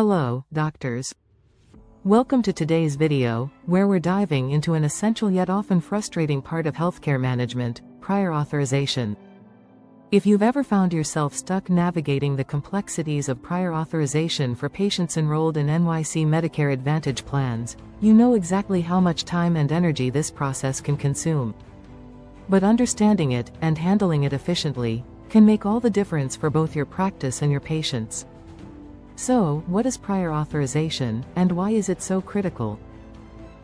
Hello, doctors. Welcome to today's video, where we're diving into an essential yet often frustrating part of healthcare management, prior authorization. If you've ever found yourself stuck navigating the complexities of prior authorization for patients enrolled in NYC Medicare Advantage plans, you know exactly how much time and energy this process can consume. But understanding it, and handling it efficiently, can make all the difference for both your practice and your patients. So, what is prior authorization, and why is it so critical?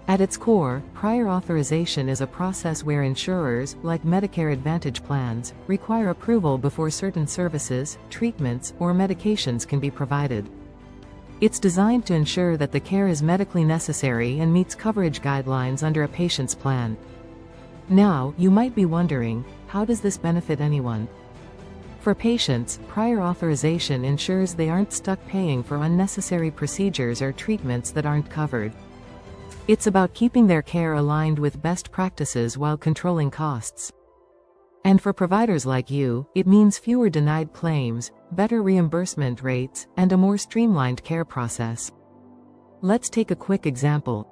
At its core, prior authorization is a process where insurers, like Medicare Advantage plans, require approval before certain services, treatments, or medications can be provided. It's designed to ensure that the care is medically necessary and meets coverage guidelines under a patient's plan. Now, you might be wondering, how does this benefit anyone? For patients, prior authorization ensures they aren't stuck paying for unnecessary procedures or treatments that aren't covered. It's about keeping their care aligned with best practices while controlling costs. And for providers like you, it means fewer denied claims, better reimbursement rates, and a more streamlined care process. Let's take a quick example.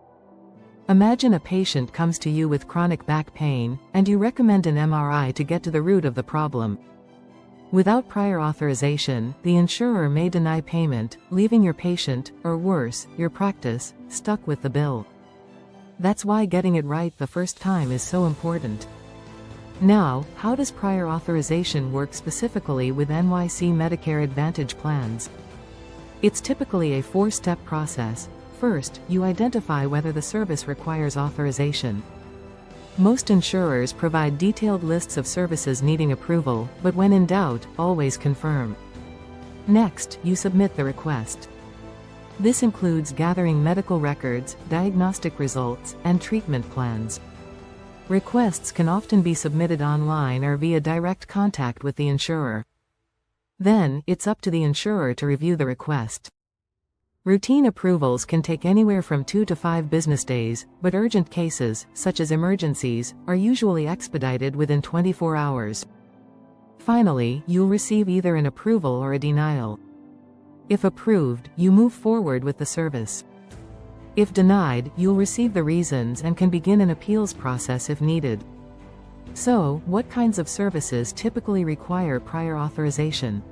Imagine a patient comes to you with chronic back pain, and you recommend an MRI to get to the root of the problem. Without prior authorization, the insurer may deny payment, leaving your patient, or worse, your practice, stuck with the bill. That's why getting it right the first time is so important. Now, how does prior authorization work specifically with NYC Medicare Advantage plans? It's typically a four-step process. First, you identify whether the service requires authorization. Most insurers provide detailed lists of services needing approval, but when in doubt, always confirm. Next, you submit the request. This includes gathering medical records, diagnostic results, and treatment plans. Requests can often be submitted online or via direct contact with the insurer. Then, it's up to the insurer to review the request. Routine approvals can take anywhere from 2 to 5 business days, but urgent cases, such as emergencies, are usually expedited within 24 hours. Finally, you'll receive either an approval or a denial. If approved, you move forward with the service. If denied, you'll receive the reasons and can begin an appeals process if needed. So, what kinds of services typically require prior authorization?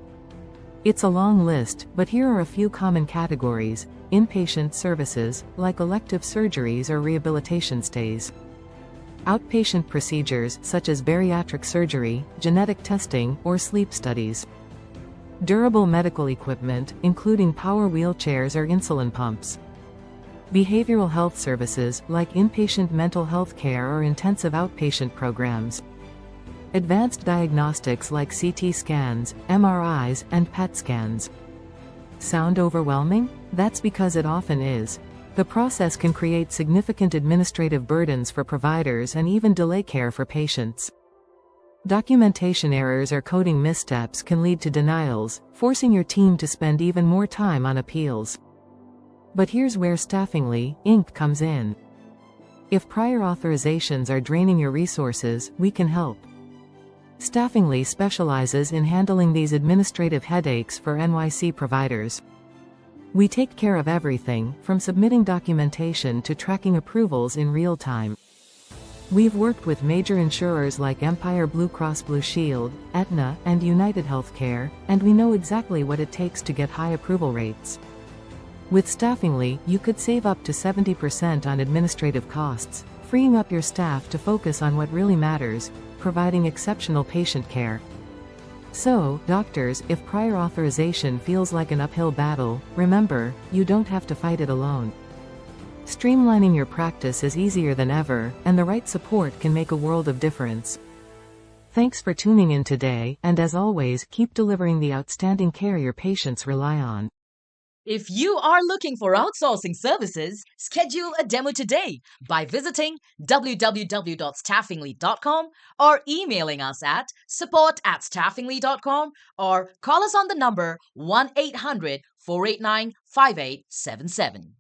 It's a long list, but here are a few common categories: inpatient services, like elective surgeries or rehabilitation stays. Outpatient procedures, such as bariatric surgery, genetic testing, or sleep studies. Durable medical equipment, including power wheelchairs or insulin pumps. Behavioral health services, like inpatient mental health care or intensive outpatient programs. Advanced diagnostics like CT scans, MRIs, and PET scans. Sound overwhelming? That's because it often is. The process can create significant administrative burdens for providers and even delay care for patients. Documentation errors or coding missteps can lead to denials, forcing your team to spend even more time on appeals. But here's where Staffingly, Inc. comes in. If prior authorizations are draining your resources, we can help. Staffingly specializes in handling these administrative headaches for NYC providers. We take care of everything, from submitting documentation to tracking approvals in real time. We've worked with major insurers like Empire Blue Cross Blue Shield, Aetna, and United Healthcare, and we know exactly what it takes to get high approval rates. With Staffingly, you could save up to 70% on administrative costs, freeing up your staff to focus on what really matters: providing exceptional patient care. So, doctors, if prior authorization feels like an uphill battle, remember, you don't have to fight it alone. Streamlining your practice is easier than ever, and the right support can make a world of difference. Thanks for tuning in today, and as always, keep delivering the outstanding care your patients rely on. If you are looking for outsourcing services, schedule a demo today by visiting www.staffingly.com or emailing us at support@staffingly.com or call us on the number 1-800-489-5877.